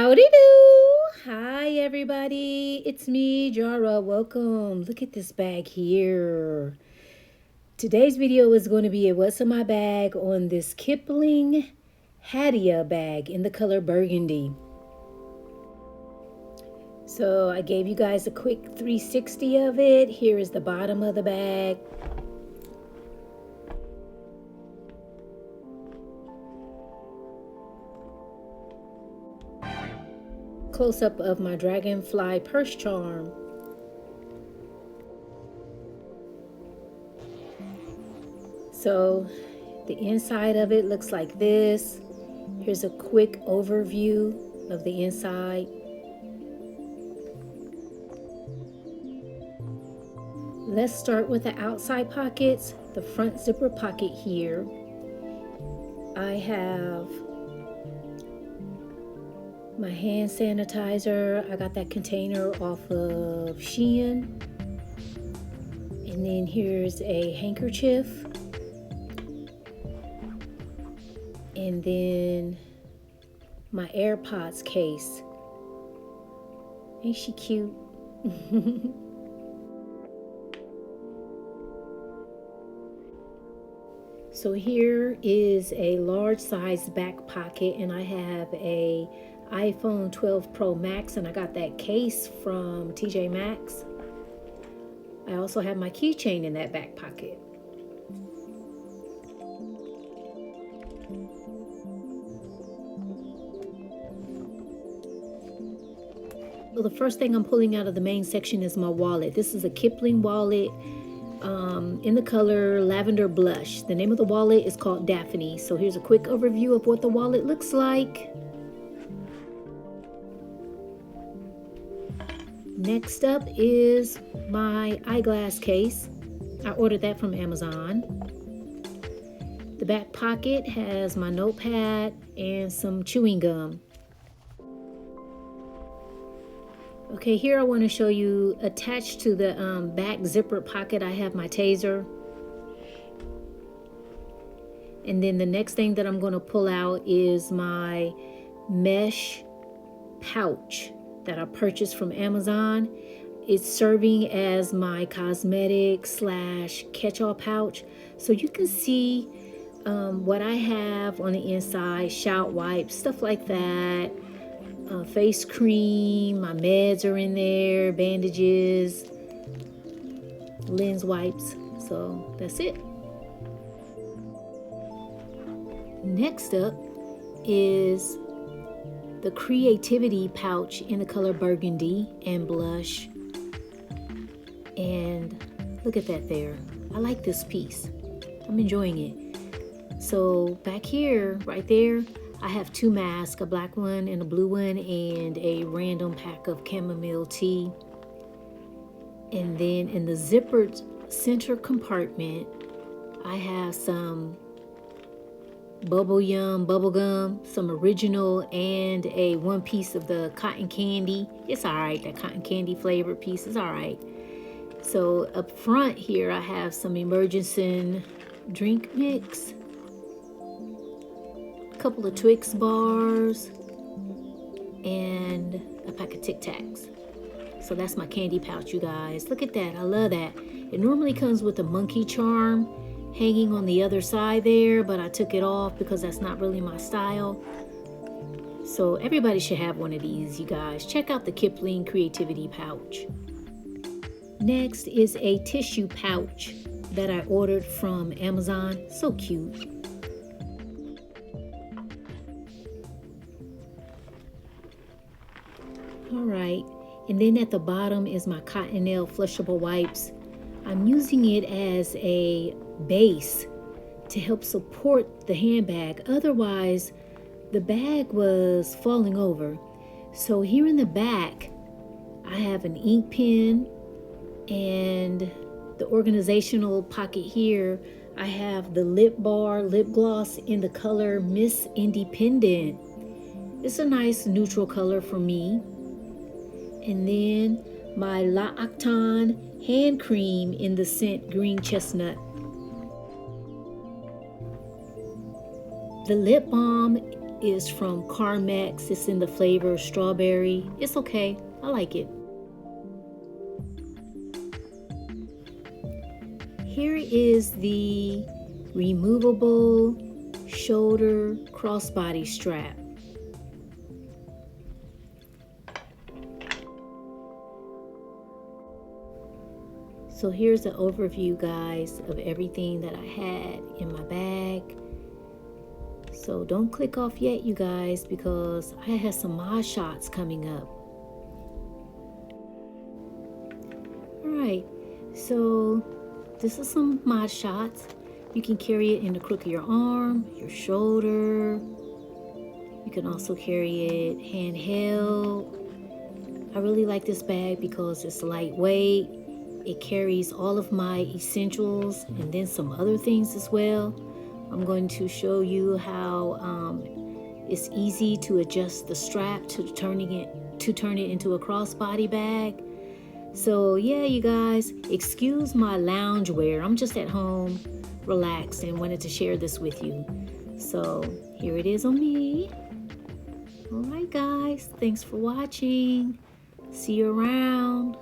Howdy do! Hi everybody, it's me, Jara. Welcome. Look at this bag here. Today's video is going to be a what's in my bag on this Kipling HADYA bag in the color burgundy. So I gave you guys a quick 360 of it. Here is the bottom of the bag. Close-up of my dragonfly purse charm. So the inside of it looks like this. Here's a quick overview of the inside. Let's start with the outside pockets. The front zipper pocket here. I have my hand sanitizer. I got that container off of Shein. And then here's a handkerchief. And then my AirPods case. Ain't she cute? So here is a large size back pocket, and I have a iPhone 12 Pro Max, and I got that case from TJ Maxx. I also have my keychain in that back pocket. Well, the first thing I'm pulling out of the main section is my wallet. This is a Kipling wallet in the color lavender blush. The name of the wallet is called Daphne. So here's a quick overview of what the wallet looks like. Next up is my eyeglass case. I ordered that from Amazon. The back pocket has my notepad and some chewing gum. Okay, here I want to show you, attached to the back zipper pocket, I have my taser. And then the next thing that I'm going to pull out is my mesh pouch that I purchased from Amazon. It's serving as my cosmetic / catch-all pouch. So you can see what I have on the inside, shout wipes, stuff like that. Face cream, my meds are in there, bandages, lens wipes. So that's it. Next up is the creativity pouch in the color burgundy and blush. And look at that there. I like this piece. I'm enjoying it. So back here, right there, I have two masks, a black one and a blue one, and a random pack of chamomile tea. And then in the zippered center compartment, I have some bubble gum, some original, and a one piece of the cotton candy. It's all right, that cotton candy flavored piece is all right. So up front here, I have some emergency drink mix, couple of Twix bars, and a pack of Tic Tacs. So that's my candy pouch, you guys. Look at that. I love that. It normally comes with a monkey charm hanging on the other side there, but I took it off because that's not really my style. So everybody should have one of these, you guys. Check out the Kipling creativity pouch. Next is a tissue pouch that I ordered from Amazon. So cute. All right, and then at the bottom is my Cottonelle flushable wipes. I'm using it as a base to help support the handbag. Otherwise, the bag was falling over. So here in the back, I have an ink pen, and the organizational pocket here, I have the lip gloss in the color Miss Independent. It's a nice neutral color for me. And then my La Octane hand cream in the scent green chestnut. The lip balm is from Carmex. It's in the flavor strawberry. It's okay. I like it. Here is the removable shoulder crossbody strap. So here's an overview, guys, of everything that I had in my bag. So don't click off yet, you guys, because I have some mod shots coming up. Alright, so this is some mod shots. You can carry it in the crook of your arm, your shoulder. You can also carry it handheld. I really like this bag because it's lightweight. It carries all of my essentials and then some other things as well. I'm going to show you how it's easy to adjust the strap to turn it into a crossbody bag. So yeah, you guys, excuse my loungewear. I'm just at home, relaxed, and wanted to share this with you. So here it is on me. All right, guys, thanks for watching. See you around.